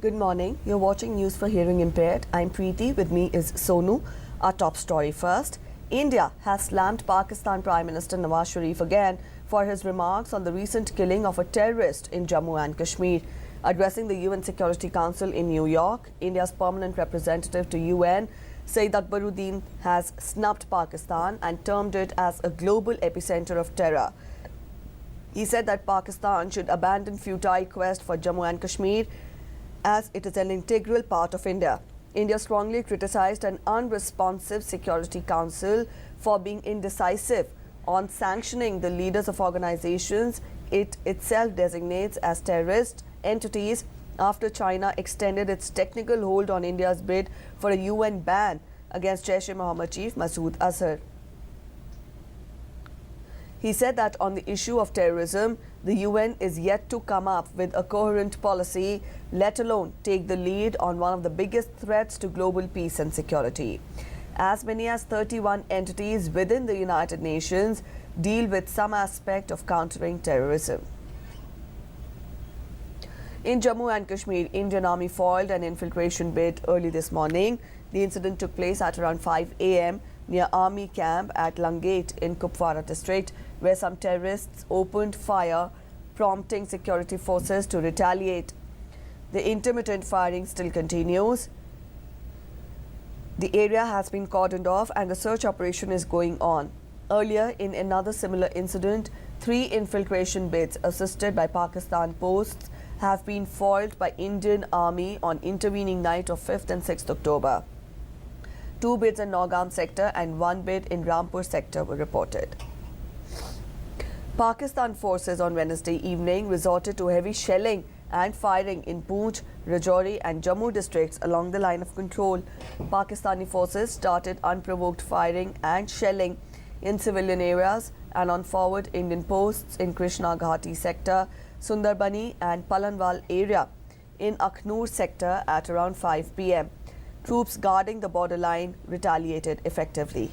Good morning. You're watching News for Hearing Impaired. I'm Preeti. With me is Sonu. Our top story first. India has slammed Pakistan Prime Minister Nawaz Sharif again for his remarks on the recent killing of a terrorist in Jammu and Kashmir. Addressing the UN Security Council in New York, India's permanent representative to UN, Saeed Akbaruddin, has snubbed Pakistan and termed it as a global epicenter of terror. He said that Pakistan should abandon futile quest for Jammu and Kashmir as it is an integral part of India. India strongly criticized an unresponsive Security Council for being indecisive on sanctioning the leaders of organizations it itself designates as terrorist entities after China extended its technical hold on India's bid for a UN ban against Jaish-e-Mohammed chief Masood Azhar. He said that on the issue of terrorism, the UN is yet to come up with a coherent policy, let alone take the lead on one of the biggest threats to global peace and security. As many as 31 entities within the United Nations deal with some aspect of countering terrorism. In Jammu and Kashmir, Indian Army foiled an infiltration bid early this morning. The incident took place at around 5 a.m. near Army camp at Langate in Kupwara district, where some terrorists opened fire, prompting security forces to retaliate. The intermittent firing still continues. The area has been cordoned off and the search operation is going on. Earlier, in another similar incident, 3 infiltration bids assisted by Pakistan posts have been foiled by Indian Army on intervening night of 5th and 6th October. 2 bids in Nagaam sector and 1 bid in Rampur sector were reported. Pakistan forces on Wednesday evening resorted to heavy shelling and firing in Poonch, Rajouri and Jammu districts along the line of control. Pakistani forces started unprovoked firing and shelling in civilian areas and on forward Indian posts in Krishna Ghati sector, Sundarbani and Palanwal area in Akhnur sector at around 5 p.m. Troops guarding the borderline retaliated effectively.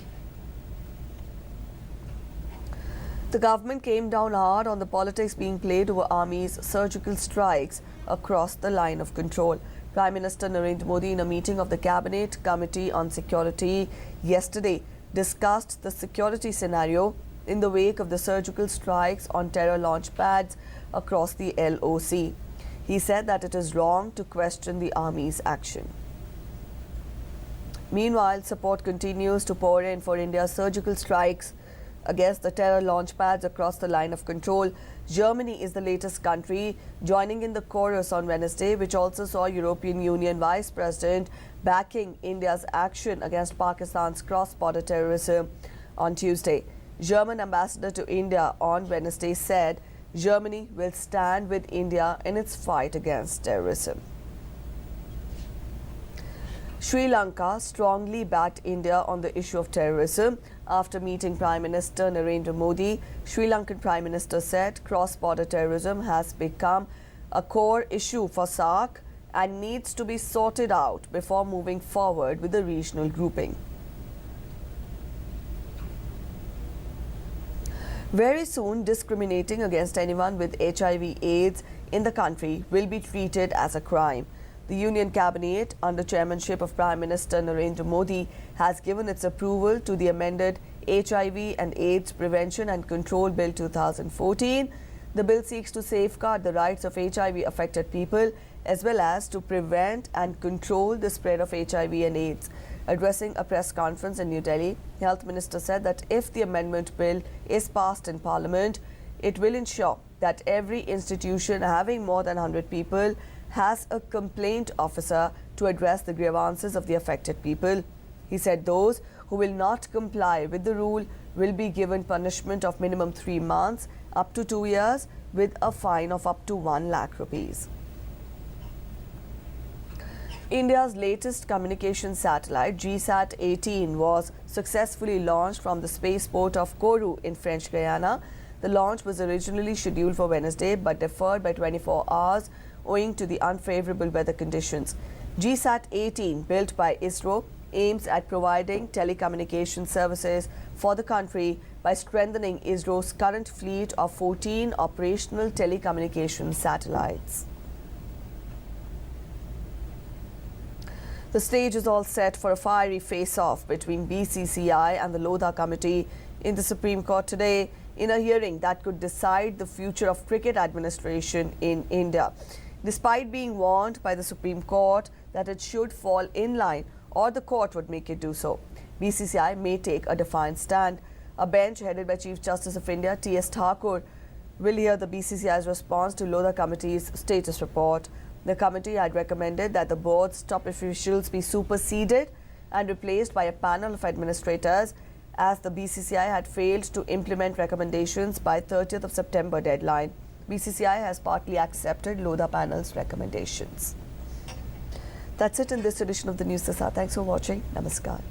The government came down hard on the politics being played over army's surgical strikes across the line of control. Prime Minister Narendra Modi, in a meeting of the Cabinet Committee on Security yesterday, discussed the security scenario in the wake of the surgical strikes on terror launch pads across the LOC. He said that it is wrong to question the army's action. Meanwhile, support continues to pour in for India's surgical strikes against the terror launch pads across the line of control. Germany is the latest country joining in the chorus on Wednesday, which also saw European Union Vice President backing India's action against Pakistan's cross-border terrorism on Tuesday. German ambassador to India on Wednesday said Germany will stand with India in its fight against terrorism. Sri Lanka strongly backed India on the issue of terrorism. After meeting Prime Minister Narendra Modi, Sri Lankan Prime Minister said cross-border terrorism has become a core issue for SAARC and needs to be sorted out before moving forward with the regional grouping. Very soon, discriminating against anyone with HIV/AIDS in the country will be treated as a crime. The Union Cabinet, under chairmanship of Prime Minister Narendra Modi, has given its approval to the amended HIV and AIDS Prevention and Control Bill 2014. The bill seeks to safeguard the rights of HIV-affected people as well as to prevent and control the spread of HIV and AIDS. Addressing a press conference in New Delhi, Health Minister said that if the amendment bill is passed in Parliament, it will ensure that every institution having more than 100 people has a complaint officer to address the grievances of the affected people. He said those who will not comply with the rule will be given punishment of minimum 3 months up to 2 years with a fine of up to 1 lakh rupees. India's latest communication satellite, GSAT-18, was successfully launched from the spaceport of Kourou in French Guiana. The launch was originally scheduled for Wednesday but deferred by 24 hours owing to the unfavorable weather conditions. GSAT-18, built by ISRO, aims at providing telecommunication services for the country by strengthening ISRO's current fleet of 14 operational telecommunication satellites. The stage is all set for a fiery face-off between BCCI and the Lodha Committee in the Supreme Court today in a hearing that could decide the future of cricket administration in India. Despite being warned by the Supreme Court that it should fall in line or the court would make it do so, BCCI may take a defiant stand. A bench headed by Chief Justice of India, T.S. Thakur, will hear the BCCI's response to Lodha Committee's status report. The committee had recommended that the board's top officials be superseded and replaced by a panel of administrators, as the BCCI had failed to implement recommendations by 30th of September deadline. BCCI has partly accepted Lodha panel's recommendations. That's it in this edition of the News Prasar. Thanks for watching. Namaskar.